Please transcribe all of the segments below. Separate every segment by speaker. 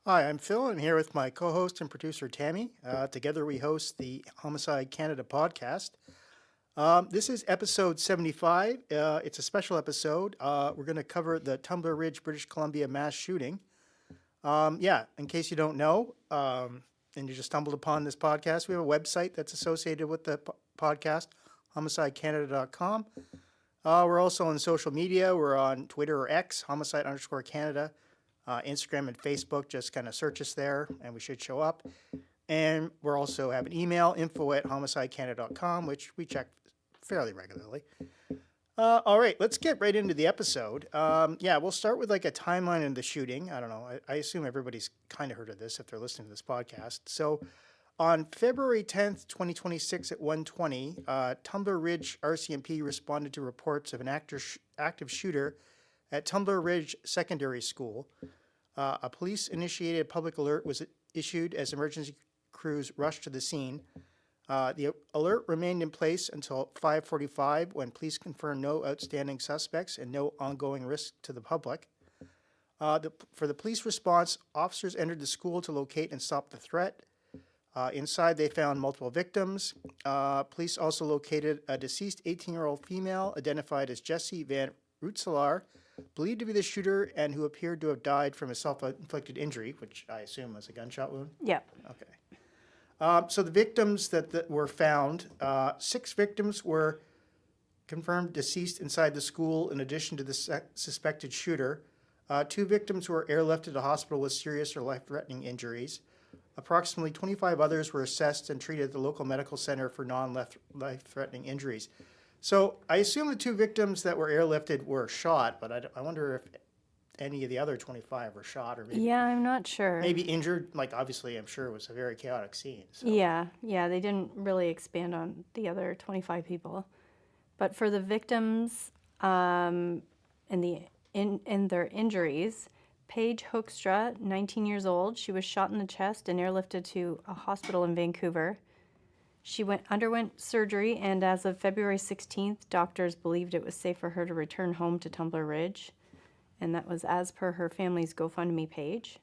Speaker 1: Hi, I'm Phil. I'm here with my co-host and producer Tami. Together we host the Homicide Canada podcast. This is episode 75. It's a special episode. We're going to cover the Tumbler Ridge, British Columbia mass shooting. In case you don't know, and you just stumbled upon this podcast, we have a website that's associated with the podcast, homicidecanada.com. We're also on social media. We're on Twitter or X, homicide_Canada. Instagram and Facebook, just kind of search us there and we should show up. And we're also have an email, info@homicidecanada.com, which we check fairly regularly. All right, let's get right into the episode. We'll start with like a timeline of the shooting. I don't know. I assume everybody's kind of heard of this if they're listening to this podcast. So on February 10th, 2026 at 1:20, Tumbler Ridge RCMP responded to reports of an active shooter at Tumbler Ridge Secondary School. A police-initiated public alert was issued as emergency crews rushed to the scene. The alert remained in place until 5:45 when police confirmed no outstanding suspects and no ongoing risk to the public. For the police response, officers entered the school to locate and stop the threat. Inside, they found multiple victims. Police also located a deceased 18-year-old female identified as Jessie Van Rootselaar, believed to be the shooter and who appeared to have died from a self-inflicted injury, which I assume was a gunshot wound.
Speaker 2: Yeah.
Speaker 1: Okay. So the victims that were found, 6 victims were confirmed deceased inside the school in addition to the suspected shooter. 2 victims were airlifted to hospital with serious or life-threatening injuries. Approximately 25 others were assessed and treated at the local medical center for non-life-threatening injuries. So I assume the 2 victims that were airlifted were shot, but I wonder if any of the other 25 were shot or maybe
Speaker 2: I'm not sure.
Speaker 1: maybe injured. Like obviously, I'm sure it was a very chaotic scene. So.
Speaker 2: Yeah, they didn't really expand on the other 25 people. But for the victims and their injuries, Paige Hoekstra, 19 years old, she was shot in the chest and airlifted to a hospital in Vancouver. She underwent surgery, and as of February 16th, doctors believed it was safe for her to return home to Tumbler Ridge, and that was as per her family's GoFundMe page.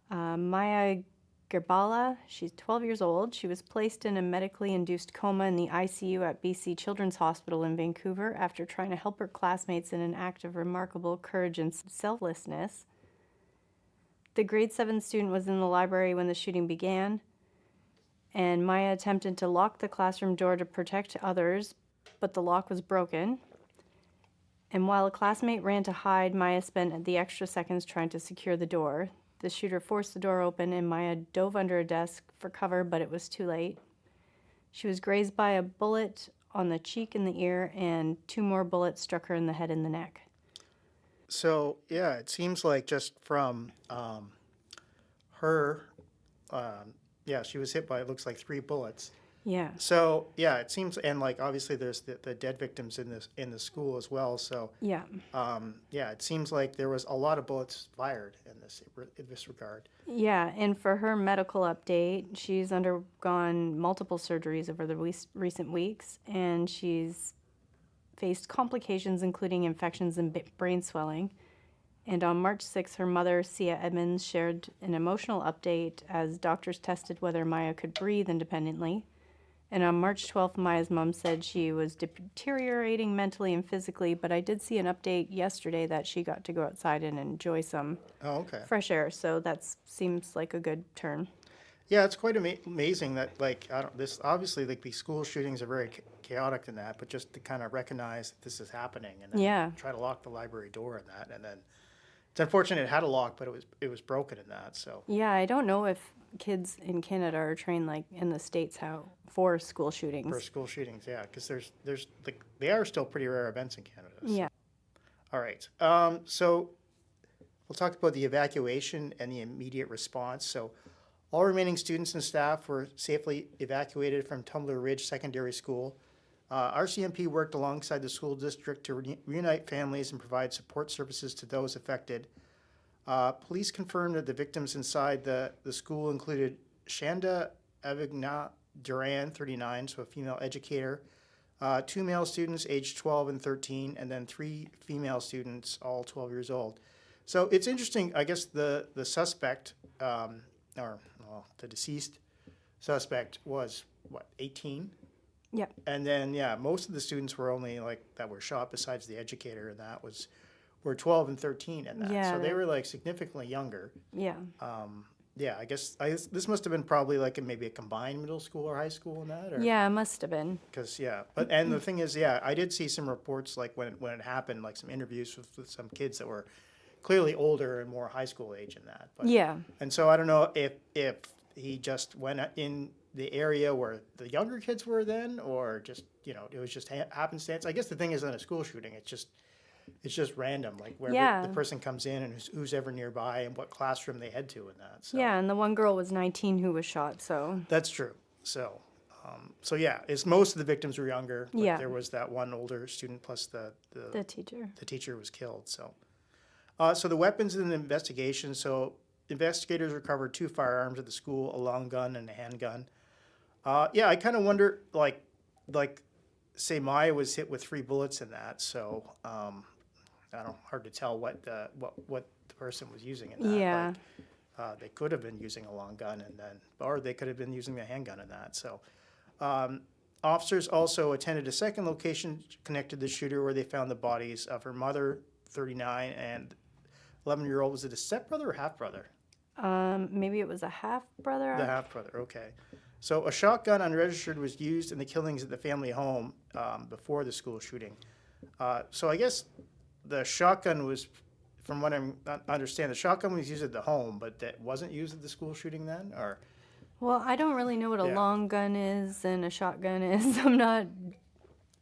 Speaker 2: Maya Gerbala, she's 12 years old. She was placed in a medically induced coma in the ICU at BC Children's Hospital in Vancouver after trying to help her classmates in an act of remarkable courage and selflessness. The grade 7 student was in the library when the shooting began, and Maya attempted to lock the classroom door to protect others, but the lock was broken. And while a classmate ran to hide, Maya spent the extra seconds trying to secure the door. The shooter forced the door open, and Maya dove under a desk for cover, but it was too late. She was grazed by a bullet on the cheek and the ear, and 2 more bullets struck her in the head and the neck.
Speaker 1: So yeah, it seems like just from her. She was hit by, it looks like 3 bullets.
Speaker 2: Yeah.
Speaker 1: So yeah, it seems, and like obviously there's the dead victims in the school as well. So
Speaker 2: Yeah.
Speaker 1: It seems like there was a lot of bullets fired in this regard.
Speaker 2: Yeah, and for her medical update, she's undergone multiple surgeries over the recent weeks, and she's faced complications including infections and brain swelling. And on March 6th, her mother, Sia Edmonds, shared an emotional update as doctors tested whether Maya could breathe independently. And on March 12th, Maya's mom said she was deteriorating mentally and physically, but I did see an update yesterday that she got to go outside and enjoy some fresh air, so that seems like a good turn.
Speaker 1: Yeah, it's quite amazing that obviously these school shootings are very chaotic in that, but just to kind of recognize that this is happening and then try to lock the library door in that, and then it's unfortunate it had a lock, but it was broken in that. So
Speaker 2: yeah, I don't know if kids in Canada are trained like in the States for school shootings.
Speaker 1: For school shootings, yeah, because there's they are still pretty rare events in Canada. So.
Speaker 2: Yeah.
Speaker 1: All right. So we'll talk about the evacuation and the immediate response. So all remaining students and staff were safely evacuated from Tumbler Ridge Secondary School. RCMP worked alongside the school district to reunite families and provide support services to those affected. Police confirmed that the victims inside the school included Shanda Avigna Duran, 39, so a female educator, 2 male students aged 12 and 13, and then 3 female students, all 12 years old. So it's interesting, I guess the suspect the deceased suspect was, 18?
Speaker 2: Yep.
Speaker 1: And then, yeah, most of the students were only like that were shot besides the educator, and were 12 and 13 in that.
Speaker 2: Yeah,
Speaker 1: So they were like significantly younger.
Speaker 2: Yeah.
Speaker 1: Yeah, I guess this must have been probably like maybe a combined middle school or high school in that. Or,
Speaker 2: Yeah, it must have been.
Speaker 1: because and the thing is, yeah, I did see some reports like when it happened, like some interviews with some kids that were clearly older and more high school age in that. But,
Speaker 2: Yeah.
Speaker 1: and so I don't know if he just went in the area where the younger kids were then, or just it was just happenstance. I guess the thing is, in a school shooting, it's just random, like where
Speaker 2: Yeah.
Speaker 1: the person comes in and who's ever nearby and what classroom they head to in that. So.
Speaker 2: Yeah, and the one girl was 19 who was shot, so.
Speaker 1: That's true. So, yeah, it's most of the victims were younger. But
Speaker 2: Yeah.
Speaker 1: there was that one older student plus
Speaker 2: The teacher.
Speaker 1: the teacher was killed. So, so the weapons in the investigation. So investigators recovered 2 firearms at the school, a long gun and a handgun. Yeah, I kind of wonder, like, say Maya was hit with 3 bullets in that. So, I don't know, hard to tell what the person was using in that.
Speaker 2: Yeah.
Speaker 1: Like, they could have been using a long gun or they could have been using a handgun in that. So, officers also attended a second location connected to the shooter where they found the bodies of her mother, 39, and 11-year-old. Was it a stepbrother or half-brother?
Speaker 2: Maybe it was a half brother.
Speaker 1: The half-brother, okay. So a shotgun unregistered was used in the killings at the family home before the school shooting. So I guess the shotgun was, from what I understand, the shotgun was used at the home, but that wasn't used at the school shooting then, or?
Speaker 2: Well, I don't really know what a
Speaker 1: Yeah.
Speaker 2: long gun is and a shotgun is. I'm not.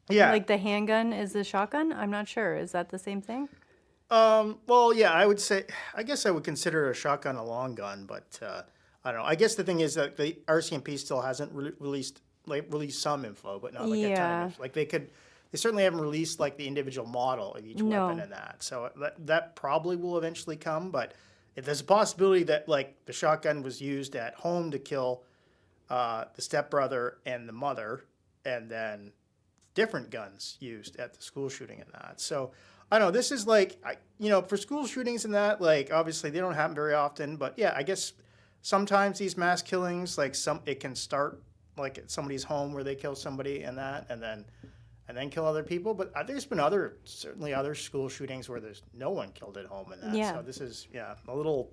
Speaker 1: Yeah.
Speaker 2: Like the handgun is a shotgun? I'm not sure. Is that the same thing?
Speaker 1: Well, yeah, I guess I would consider a shotgun a long gun, but I don't know. I guess the thing is that the RCMP still hasn't released some info, but not like a ton
Speaker 2: Yeah.
Speaker 1: of info. Like they certainly haven't released like the individual model of each
Speaker 2: No.
Speaker 1: weapon in that. So that probably will eventually come, but if there's a possibility that like the shotgun was used at home to kill the stepbrother and the mother, and then different guns used at the school shooting and that. So I don't know. This is like, for school shootings and that, like obviously they don't happen very often, but yeah, I guess sometimes these mass killings, like it can start like at somebody's home where they kill somebody and that, and then kill other people. But there's been certainly other school shootings where there's no one killed at home and that.
Speaker 2: Yeah.
Speaker 1: So this is, a little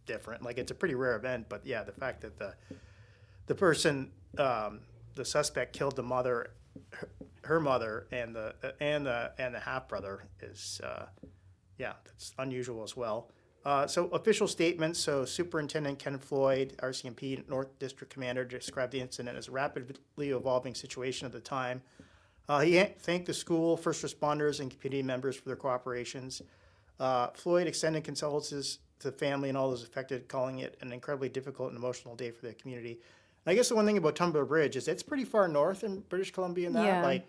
Speaker 1: different. Like it's a pretty rare event, but yeah, the fact that the person, the suspect killed the mother, her mother, and the half brother is, that's unusual as well. So official statements. So Superintendent Ken Floyd, RCMP North District Commander, described the incident as a rapidly evolving situation at the time. He thanked the school, first responders, and community members for their cooperations. Floyd extended condolences to the family and all those affected, calling it an incredibly difficult and emotional day for the community. And I guess the one thing about Tumbler Ridge is it's pretty far north in British Columbia and that.
Speaker 2: Yeah.
Speaker 1: Like,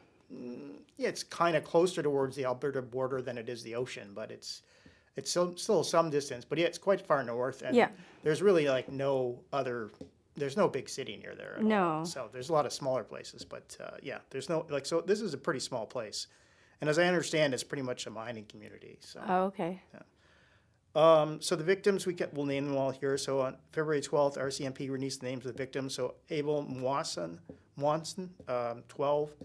Speaker 1: it's kind of closer towards the Alberta border than it is the ocean, but it's still some distance. But yeah, it's quite far north. And
Speaker 2: Yeah.
Speaker 1: there's really like there's no big city near there at all.
Speaker 2: No.
Speaker 1: So there's a lot of smaller places, but there's no, so this is a pretty small place. And as I understand, it's pretty much a mining community. So,
Speaker 2: Oh, okay.
Speaker 1: so the victims, we'll name them all here. So on February 12th, RCMP released the names of the victims. So Abel Mwanson, 12,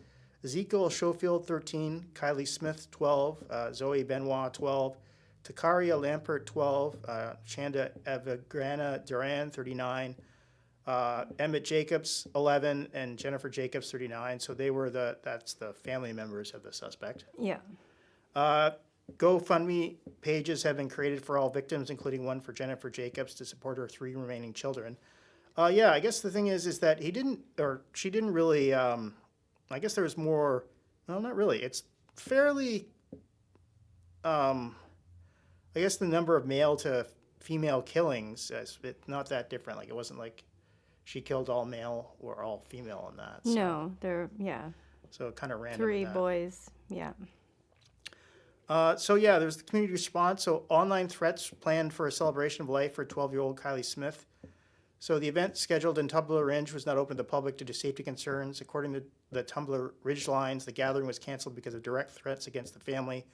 Speaker 1: Ezekiel Schofield, 13, Kylie Smith, 12, Zoe Benoit, 12, Takaria Lampert, 12, Chanda Evagrana Duran, 39, Emmett Jacobs, 11, and Jennifer Jacobs, 39. So that's the family members of the suspect.
Speaker 2: Yeah.
Speaker 1: GoFundMe pages have been created for all victims, including one for Jennifer Jacobs to support her 3 remaining children. I guess the thing is that she didn't really, I guess there was more, well, not really. It's fairly, I guess the number of male to female killings, it's not that different. Like it wasn't like she killed all male or all female in that. So,
Speaker 2: No, yeah.
Speaker 1: So kind of random.
Speaker 2: 3
Speaker 1: in that.
Speaker 2: boys. Yeah.
Speaker 1: There's the community response. So online threats planned for a celebration of life for 12-year-old Kylie Smith. So the event scheduled in Tumbler Ridge was not open to the public due to safety concerns. According to the Tumbler Ridge lines, the gathering was canceled because of direct threats against the family.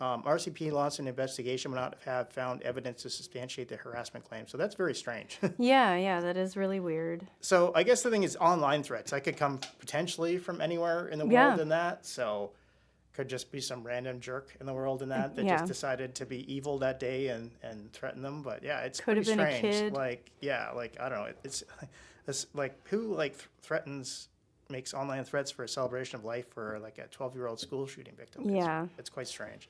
Speaker 1: RCP launched an investigation but not have found evidence to substantiate the harassment claim. So that's very strange.
Speaker 2: Yeah, that is really weird.
Speaker 1: So I guess the thing is online threats. That could come potentially from anywhere in the
Speaker 2: Yeah.
Speaker 1: world in that. So could just be some random jerk in the world in that
Speaker 2: Yeah.
Speaker 1: just decided to be evil that day and threaten them. But yeah, it's
Speaker 2: Could have
Speaker 1: pretty
Speaker 2: been a
Speaker 1: strange.
Speaker 2: kid.
Speaker 1: Like, yeah, like, I don't know. It's like who like threatens, makes online threats for a celebration of life for like a 12-year-old school shooting victim.
Speaker 2: Yeah.
Speaker 1: It's quite strange.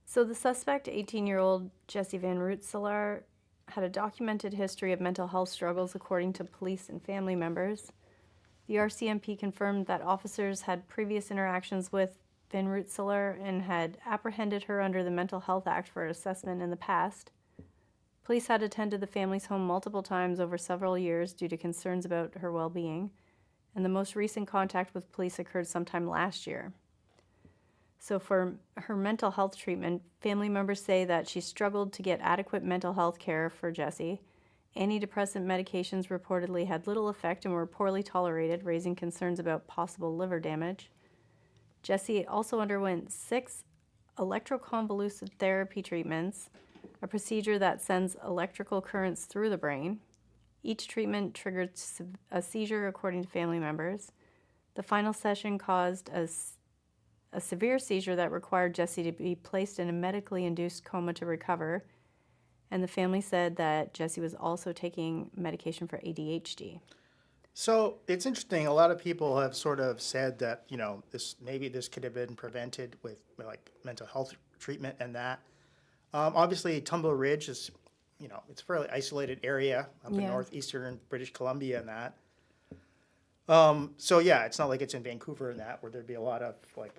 Speaker 2: So the suspect, 18-year-old Jesse Van Rootselaar, had a documented history of mental health struggles according to police and family members. The RCMP confirmed that officers had previous interactions with Van Rootselaar and had apprehended her under the Mental Health Act for assessment in the past. Police had attended the family's home multiple times over several years due to concerns about her well-being, and the most recent contact with police occurred sometime last year. So for her mental health treatment, family members say that she struggled to get adequate mental health care for Jessie. Antidepressant medications reportedly had little effect and were poorly tolerated, raising concerns about possible liver damage. Jessie also underwent 6 electroconvulsive therapy treatments, a procedure that sends electrical currents through the brain. Each treatment triggered a seizure, according to family members. The final session caused a severe seizure that required Jessie to be placed in a medically induced coma to recover. And the family said that Jessie was also taking medication for ADHD.
Speaker 1: So it's interesting. A lot of people have sort of said that, this could have been prevented with like mental health treatment and that. Obviously, Tumbler Ridge is, it's a fairly isolated area up in northeastern British Columbia and that. So yeah, it's not like it's in Vancouver and that, where there'd be a lot of like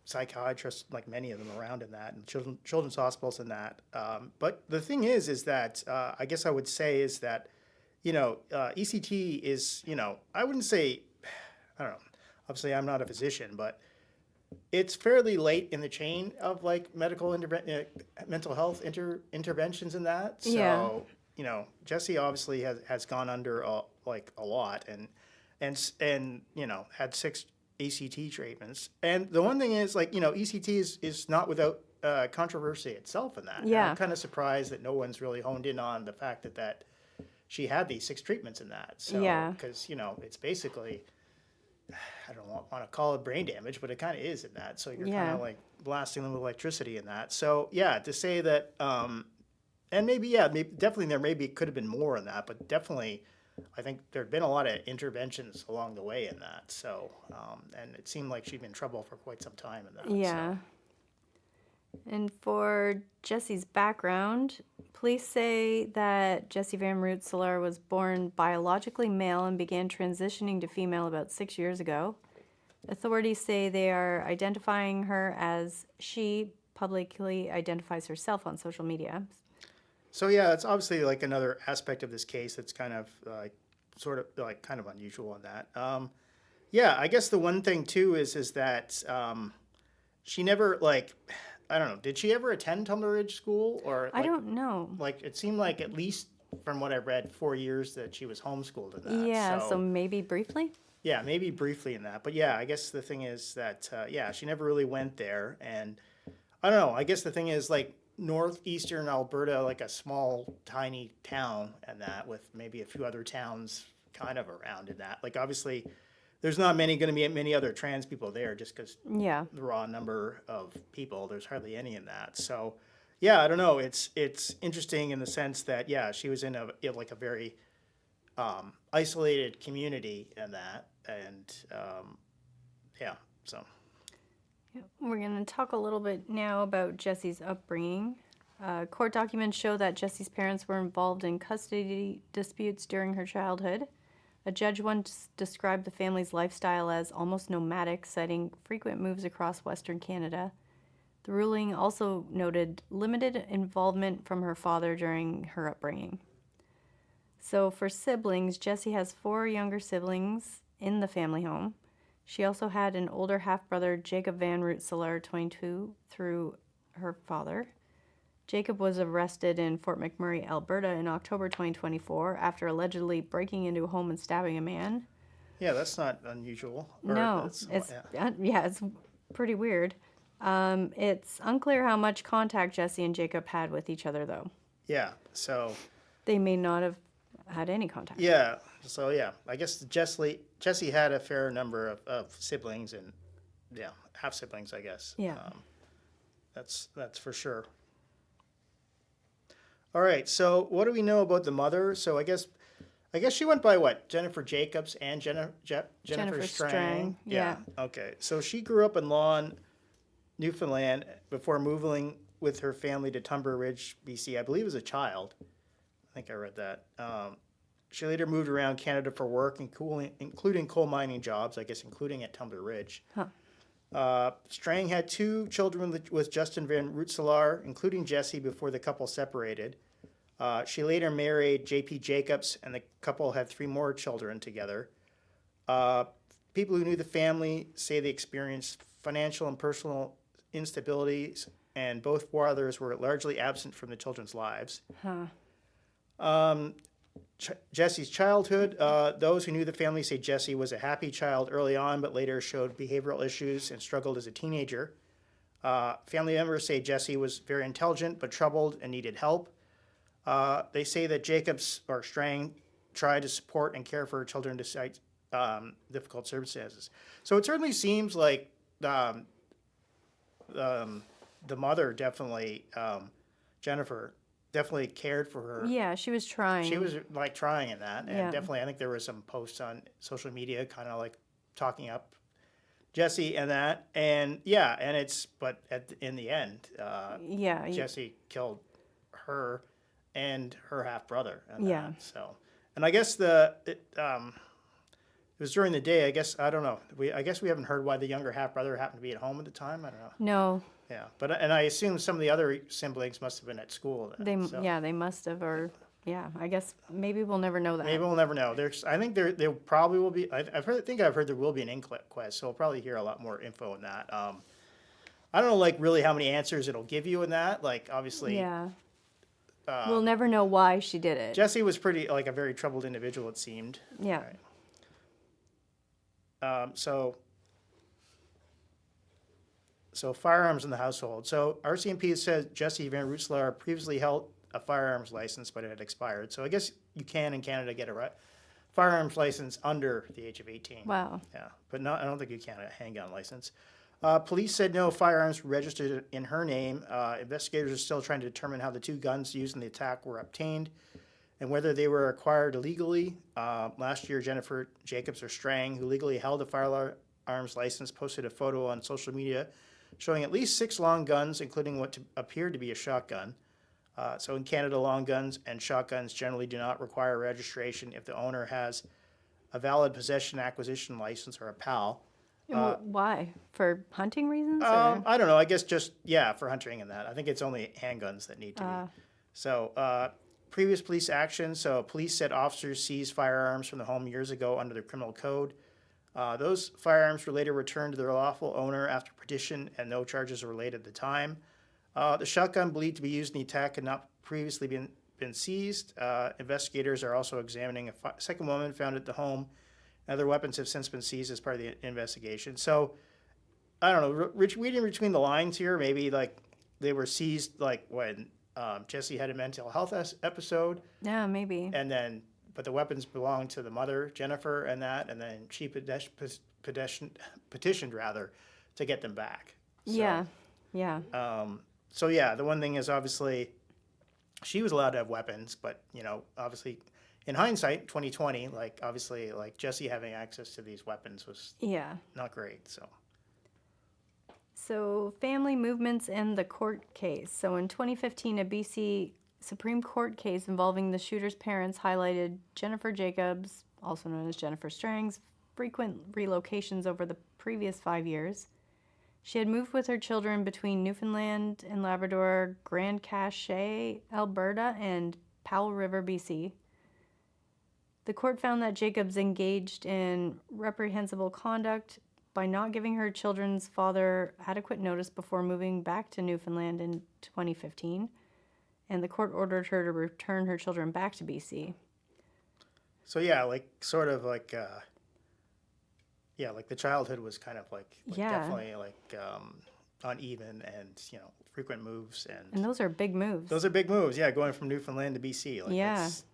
Speaker 1: psychiatrists, like many of them around in that, and children's hospitals and that. But the thing is that I guess I would say is that, ECT is, I wouldn't say, I don't know, obviously I'm not a physician, but it's fairly late in the chain of like mental health interventions in that. So, Jessie obviously has gone under a lot and had 6 ECT treatments. And the one thing is ECT is not without controversy itself in that.
Speaker 2: Yeah.
Speaker 1: And I'm kind of surprised that no one's really honed in on the fact that she had these 6 treatments in that. So,
Speaker 2: Yeah.
Speaker 1: because, it's basically, I don't want to call it brain damage, but it kind of is in that. So you're kind of like blasting them with electricity in that. So yeah, to say that, and maybe definitely there could have been more in that, but definitely I think there'd been a lot of interventions along the way in that. So, and it seemed like she'd been in trouble for quite some time in that.
Speaker 2: Yeah.
Speaker 1: So.
Speaker 2: And for Jessie's background, police say that Jessie Van Rootselaar was born biologically male and began transitioning to female about 6 years ago. Authorities say they are identifying her as she publicly identifies herself on social media.
Speaker 1: So yeah, it's obviously like another aspect of this case that's kind of kind of unusual in that. Yeah, I guess the one thing too is that she never I don't know. Did she ever attend Tumbler Ridge School or?
Speaker 2: I don't know.
Speaker 1: Like it seemed like at least from what I read, 4 years that she was homeschooled in that.
Speaker 2: Yeah, so maybe briefly.
Speaker 1: Yeah, maybe briefly in that, but yeah, I guess the thing is that she never really went there, and I don't know. I guess the thing is like northeastern Alberta, like a small tiny town, and that with maybe a few other towns kind of around in that. Like obviously. There's not going to be many other trans people there just because the raw number of people, there's hardly any in that. So, yeah, I don't know. It's interesting in the sense that, she was in a very isolated community and that. And, so.
Speaker 2: Yeah. We're going to talk a little bit now about Jessie's upbringing. Court documents show that Jessie's parents were involved in custody disputes during her childhood. A judge once described the family's lifestyle as almost nomadic, citing frequent moves across Western Canada. The ruling also noted limited involvement from her father during her upbringing. So for siblings, Jessie has 4 younger siblings in the family home. She also had an older half-brother, Jacob Van Rootselaar, 22, through her father. Jacob was arrested in Fort McMurray, Alberta in October 2024 after allegedly breaking into a home and stabbing a man.
Speaker 1: Yeah, that's not unusual.
Speaker 2: No, it's pretty weird. It's unclear how much contact Jesse and Jacob had with each other, though.
Speaker 1: Yeah. So
Speaker 2: They may not have had any contact.
Speaker 1: yeah. So yeah, I guess Jesse had a fair number of siblings and yeah, half siblings, I guess.
Speaker 2: Yeah.
Speaker 1: That's for sure. All right. So what do we know about the mother? So I guess she went by what? Jennifer Jacobs and Jennifer Strang.
Speaker 2: Strang, yeah.
Speaker 1: Okay. So she grew up in Lawn, Newfoundland, before moving with her family to Tumbler Ridge, BC. I believe as a child. I think I read that. She later moved around Canada for work, including coal mining jobs, I guess, including at Tumbler Ridge. Strang had 2 children with Justin Van Rootselaar, including Jesse, before the couple separated. She later married J.P. Jacobs, and the couple had 3 more children together. People who knew the family say they experienced financial and personal instabilities, and both brothers were largely absent from the children's lives. Jesse's childhood. Those who knew the family say Jesse was a happy child early on, but later showed behavioral issues and struggled as a teenager. Family members say Jesse was very intelligent but troubled and needed help. They say that Jacobs or Strang tried to support and care for her children despite difficult circumstances. So it certainly seems like the mother definitely, Jennifer, definitely cared for her.
Speaker 2: Yeah, she was trying.
Speaker 1: She was like trying in that, and
Speaker 2: Yeah.
Speaker 1: definitely I think there were some posts on social media kind of like talking up Jesse and that, and yeah, and but in the end, Jesse killed her and her half brother.
Speaker 2: Yeah.
Speaker 1: So, and I guess it was during the day. I guess I don't know. I guess we haven't heard why the younger half brother happened to be at home at the time. I don't know.
Speaker 2: No.
Speaker 1: Yeah, and I assume some of the other siblings must have been at school then.
Speaker 2: They must have, or I guess maybe we'll never know that.
Speaker 1: Maybe we'll never know. I think there probably will be. I've heard there will be an inquest, so we'll probably hear a lot more info on that. I don't know, like really how many answers it'll give you in that. Like obviously,
Speaker 2: Yeah. We'll never know why she did it.
Speaker 1: Jesse was pretty like a very troubled individual. It seemed.
Speaker 2: Yeah.
Speaker 1: Right. So firearms in the household. So RCMP says Jesse Van Rootselaar previously held a firearms license, but it had expired. So I guess you can in Canada get a firearms license under the age of 18.
Speaker 2: Wow.
Speaker 1: Yeah, but I don't think you can a handgun license. Police said no firearms were registered in her name. Investigators are still trying to determine how the 2 guns used in the attack were obtained and whether they were acquired illegally. Last year, Jennifer Jacobs or Strang, who legally held a firearms license, posted a photo on social media showing at least 6 long guns, including what appeared to be a shotgun. So in Canada, long guns and shotguns generally do not require registration if the owner has a valid possession acquisition license or a PAL.
Speaker 2: Why? For hunting reasons?
Speaker 1: I don't know. I guess just, for hunting and that. I think it's only handguns that need to be. So previous police action. So police said officers seized firearms from the home years ago under the criminal code. Those firearms were later returned to their lawful owner after petition, and no charges were laid at the time. The shotgun believed to be used in the attack had not previously been seized. Investigators are also examining a second woman found at the home. Other weapons have since been seized as part of the investigation. So, I don't know, reading between the lines here, maybe like they were seized like when Jesse had a mental health episode.
Speaker 2: Yeah, maybe.
Speaker 1: And then, but the weapons belonged to the mother, Jennifer, and then she petitioned rather to get them back. So,
Speaker 2: yeah.
Speaker 1: The one thing is obviously she was allowed to have weapons, but obviously in hindsight, 2020, like obviously like Jesse having access to these weapons was not great.
Speaker 2: So family movements in the court case. So in 2015, a BC Supreme Court case involving the shooter's parents highlighted Jennifer Jacobs, also known as Jennifer Strang's, frequent relocations over the previous 5 years. She had moved with her children between Newfoundland and Labrador, Grand Cache, Alberta, and Powell River, BC. The court found that Jacobs engaged in reprehensible conduct by not giving her children's father adequate notice before moving back to Newfoundland in 2015, and the court ordered her to return her children back to BC.
Speaker 1: So like the childhood was kind of like definitely like uneven and frequent moves,
Speaker 2: And those are big moves.
Speaker 1: those are big moves. Yeah, going from Newfoundland to BC, like
Speaker 2: Yeah.
Speaker 1: it's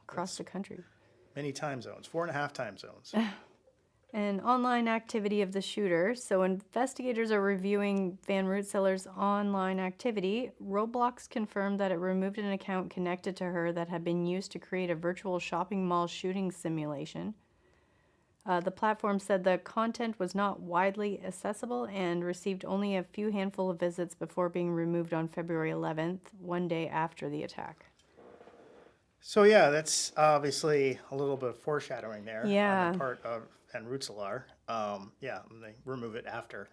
Speaker 2: Across
Speaker 1: it's
Speaker 2: the country.
Speaker 1: many time zones, 4.5 time zones.
Speaker 2: And online activity of the shooter. So investigators are reviewing Van Rootseller's online activity. Roblox confirmed that it removed an account connected to her that had been used to create a virtual shopping mall shooting simulation. The platform said the content was not widely accessible and received only a few handful of visits before being removed on February 11th, one day after the attack.
Speaker 1: So yeah, that's obviously a little bit of foreshadowing there
Speaker 2: Yeah.
Speaker 1: on the part of Van Rootselar. Yeah, and they remove it after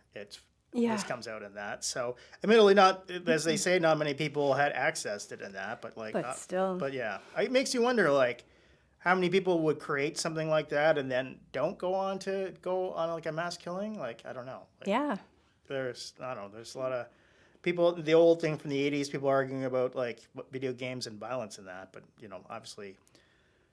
Speaker 2: Yeah.
Speaker 1: this comes out in that. So admittedly, not as they say, not many people had accessed it in that, but
Speaker 2: But still.
Speaker 1: but yeah, it makes you wonder like how many people would create something like that and then don't go on like a mass killing. Like I don't know. Like,
Speaker 2: Yeah.
Speaker 1: there's a lot of people, the old thing from the 80s, people arguing about like video games and violence and that, but obviously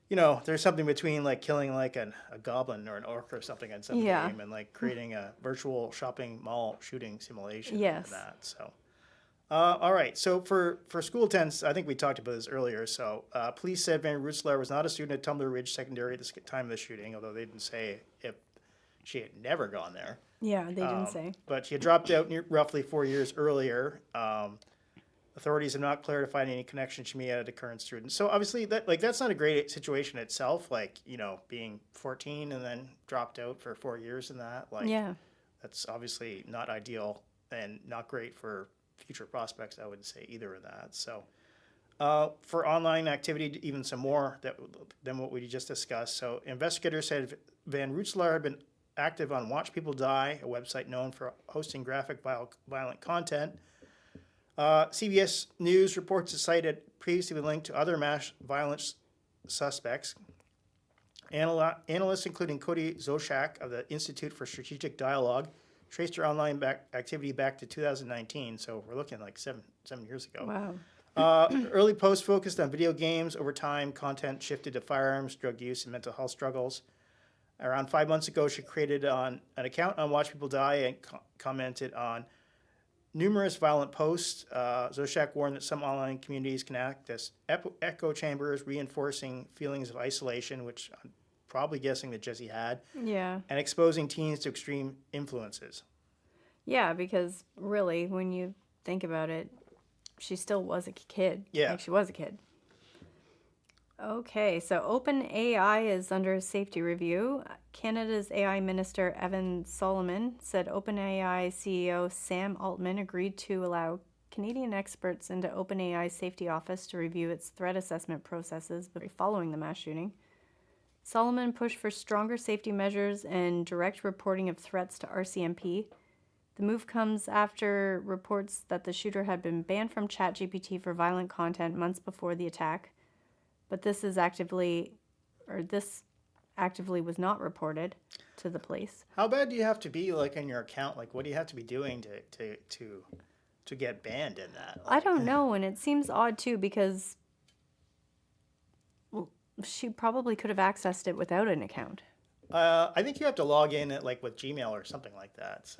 Speaker 1: there's something between like killing like a goblin or an orc or something in some
Speaker 2: Yeah.
Speaker 1: game and like creating a virtual shopping mall shooting simulation.
Speaker 2: Yes.
Speaker 1: And that. So all right, so for school attendance, I think we talked about this earlier. So police said Van Rooselaar was not a student at Tumbler Ridge Secondary at the time of the shooting, although they didn't say if she had never gone there.
Speaker 2: Yeah, they didn't say.
Speaker 1: But she had dropped out roughly 4 years earlier. Authorities have not clarified any connection she may have had to current students. So obviously that's not a great situation itself. Like being 14 and then dropped out for 4 years and that. Like
Speaker 2: Yeah.
Speaker 1: that's obviously not ideal and not great for future prospects. I would say either of that. So for online activity, even some more than what we just discussed. So investigators said Van Rooselaar had been active on Watch People Die, a website known for hosting graphic violent content. CBS News reports the site had previously been linked to other mass violence suspects. Analysts, including Cody Zoshak of the Institute for Strategic Dialogue, traced her online activity back to 2019, so we're looking like seven years ago.
Speaker 2: Wow.
Speaker 1: Early posts focused on video games. Over time, content shifted to firearms, drug use, and mental health struggles. Around 5 months ago, she created an account on Watch People Die and commented on numerous violent posts. Zoshak warned that some online communities can act as echo chambers, reinforcing feelings of isolation, which I'm probably guessing that Jesse had,
Speaker 2: Yeah.
Speaker 1: and exposing teens to extreme influences.
Speaker 2: Yeah, because really, when you think about it, she still was a kid.
Speaker 1: Yeah.
Speaker 2: Like she was a kid. Okay, so OpenAI is under safety review. Canada's AI Minister Evan Solomon said OpenAI CEO Sam Altman agreed to allow Canadian experts into OpenAI's safety office to review its threat assessment processes following the mass shooting. Solomon pushed for stronger safety measures and direct reporting of threats to RCMP. The move comes after reports that the shooter had been banned from ChatGPT for violent content months before the attack. But this actively was not reported to the police.
Speaker 1: How bad do you have to be like in your account? Like, what do you have to be doing to get banned in that?
Speaker 2: I don't know, and it seems odd too because she probably could have accessed it without an account.
Speaker 1: I think you have to log in like with Gmail or something like that.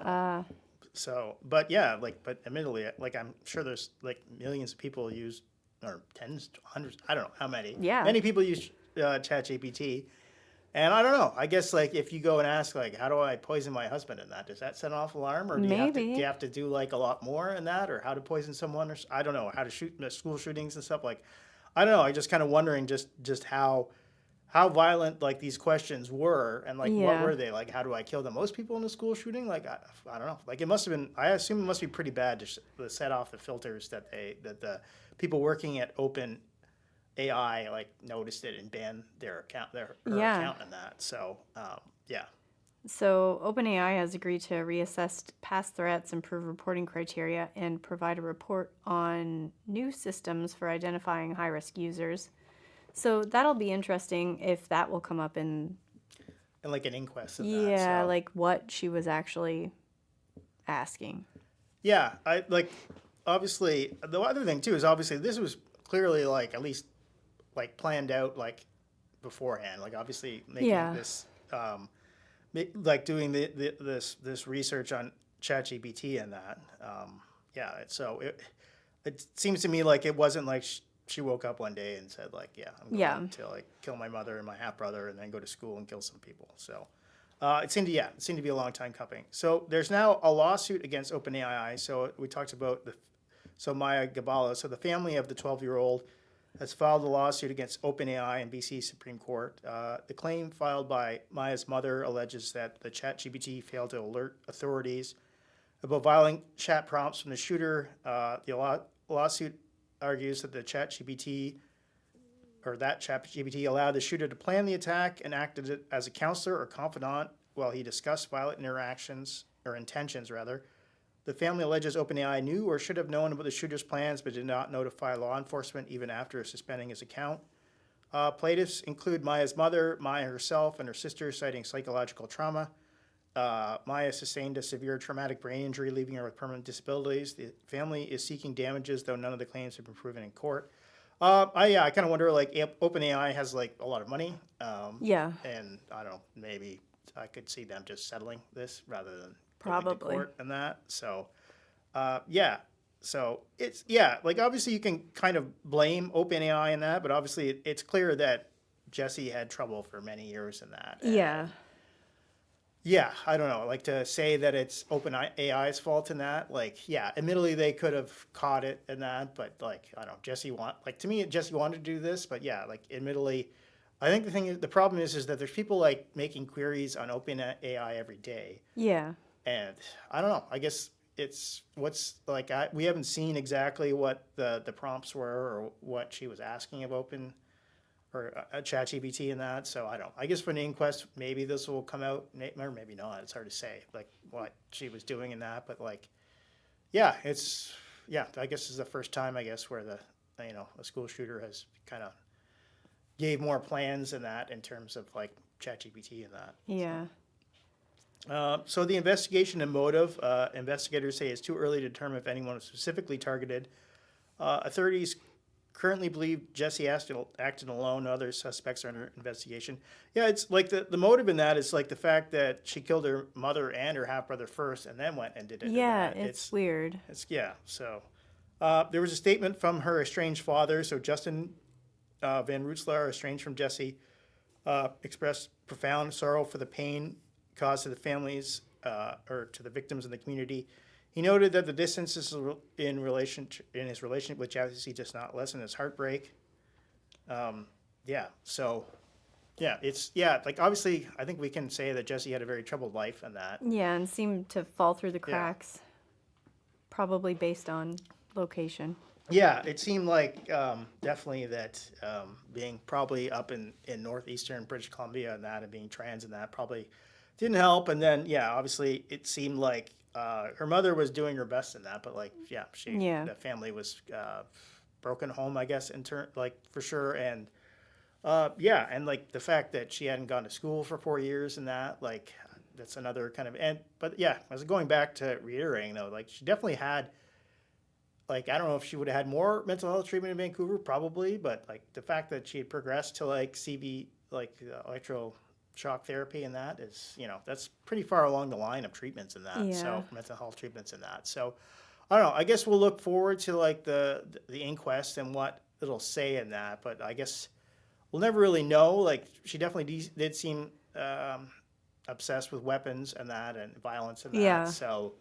Speaker 1: So, but yeah, but admittedly, like I'm sure there's like millions of people use, or tens, hundreds, I don't know how many.
Speaker 2: Yeah.
Speaker 1: Many people use ChatGPT. And I don't know. I guess like if you go and ask like, how do I poison my husband in that? Does that set off alarm, or do you have to do like a lot more in that, or how to poison someone, or I don't know, how to shoot school shootings and stuff like. I don't know. I just kind of wondering just how violent like these questions were, and like what were they like? How do I kill the most people in a school shooting? Like I don't know. Like it must have been. I assume it must be pretty bad to set off the filters that the people working at Open AI like noticed it and banned her account in that. So yeah.
Speaker 2: So OpenAI has agreed to reassess past threats, improve reporting criteria, and provide a report on new systems for identifying high-risk users. So that'll be interesting if that will come up in
Speaker 1: like an inquest.
Speaker 2: Yeah, like what she was actually asking.
Speaker 1: Yeah, I like obviously the other thing too is obviously this was clearly like at least like planned out like beforehand. Like obviously making this like doing this research on ChatGPT and that. It seems to me like it wasn't like she woke up one day and said like, yeah, I'm going to like kill my mother and my half brother and then go to school and kill some people. So it seemed to be a long time coming. So there's now a lawsuit against OpenAI. So we talked about Maya Gabala. So the family of the 12-year-old has filed a lawsuit against OpenAI in BC Supreme Court. The claim filed by Maya's mother alleges that the ChatGPT failed to alert authorities about violent chat prompts from the shooter. The lawsuit argues that ChatGPT allowed the shooter to plan the attack and acted as a counselor or confidant while he discussed violent intentions. The family alleges OpenAI knew or should have known about the shooter's plans but did not notify law enforcement even after suspending his account. Plaintiffs include Maya's mother, Maya herself, and her sister, citing psychological trauma. Maya sustained a severe traumatic brain injury, leaving her with permanent disabilities. The family is seeking damages, though none of the claims have been proven in court. I kind of wonder, like, OpenAI has like a lot of money. And I don't know, maybe I could see them just settling this rather than going to court and that. So, So it's like obviously you can kind of blame OpenAI in that, but obviously it's clear that Jesse had trouble for many years in that. Yeah, I don't know. Like to say that it's OpenAI's fault in that. Like, yeah, admittedly they could have caught it in that, but like I don't know. Jesse wanted to do this, but yeah, like admittedly, I think the problem is that there's people like making queries on OpenAI every day.
Speaker 2: Yeah.
Speaker 1: And I don't know. I guess we haven't seen exactly what the prompts were or what she was asking of ChatGPT and that. So I guess for an inquest, maybe this will come out, or maybe not. It's hard to say, like what she was doing in that. But like, I guess this is the first time, I guess, where a school shooter has kind of gave more plans in that in terms of like ChatGPT and that.
Speaker 2: Yeah.
Speaker 1: So the investigation and motive, investigators say it's too early to determine if anyone was specifically targeted. Authorities currently believe Jesse acted alone. Other suspects are under investigation. Yeah, it's like the motive in that is like the fact that she killed her mother and her half-brother first and then went and did it.
Speaker 2: Yeah, it's weird.
Speaker 1: So there was a statement from her estranged father. So Justin Van Rootselaar, estranged from Jesse, expressed profound sorrow for the pain caused to the families or to the victims in the community. He noted that the distance in his relationship with Jesse does not lessen his heartbreak. Like obviously I think we can say that Jesse had a very troubled life and that.
Speaker 2: Yeah, and seemed to fall through the cracks, probably based on location.
Speaker 1: Yeah, it seemed like definitely that being probably up in northeastern British Columbia and that and being trans and that probably didn't help. And then, obviously it seemed like her mother was doing her best in that, but like, the family was broken home, I guess, for sure. And and like the fact that she hadn't gone to school for 4 years and that, like, that's another kind of, but I was going back to reiterating though, like she definitely had, like, I don't know if she would have had more mental health treatment in Vancouver, probably, but like the fact that she had progressed to like CV, like electroshock therapy and that is, that's pretty far along the line of treatments in that. So mental health treatments in that. So I don't know. I guess we'll look forward to like the inquest and what it'll say in that. But I guess we'll never really know. Like she definitely did seem obsessed with weapons and that and violence and that.
Speaker 2: Yeah.
Speaker 1: So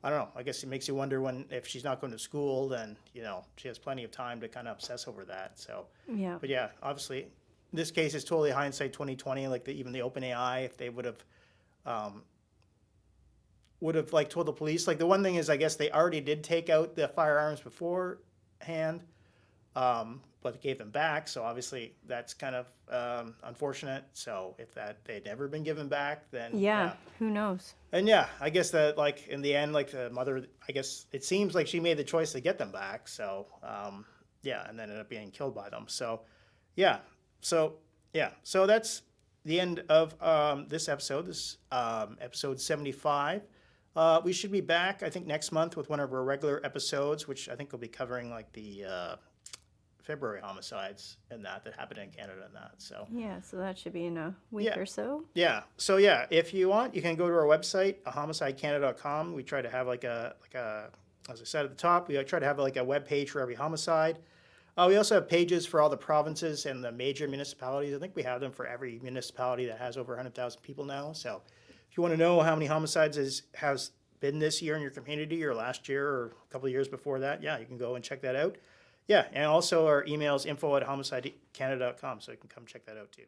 Speaker 1: I don't know. I guess it makes you wonder if she's not going to school, then, she has plenty of time to kind of obsess over that. So, but obviously this case is totally hindsight 2020. Like even the OpenAI, if they would have like told the police, like the one thing is, I guess they already did take out the firearms beforehand, but they gave them back. So obviously that's kind of unfortunate. So if they'd never been given back, then
Speaker 2: who knows?
Speaker 1: And I guess that like in the end, like the mother, I guess it seems like she made the choice to get them back. So and then ended up being killed by them. So so that's the end of this episode. This episode 75. We should be back, I think, next month with one of our regular episodes, which I think will be covering like the February homicides and that happened in Canada and that. So
Speaker 2: Yeah, so that should be in a week
Speaker 1: Yeah.
Speaker 2: or so.
Speaker 1: yeah, so yeah, if you want, you can go to our website, homicidecanada.com. We try to have like a as I said at the top, we try to have like a web page for every homicide. We also have pages for all the provinces and the major municipalities. I think we have them for every municipality that has over 100,000 people now. So if you want to know how many homicides has been this year in your community or last year or a couple of years before that, yeah, you can go and check that out. Yeah, and also our email is info@homicidecanada.com, so you can come check that out too.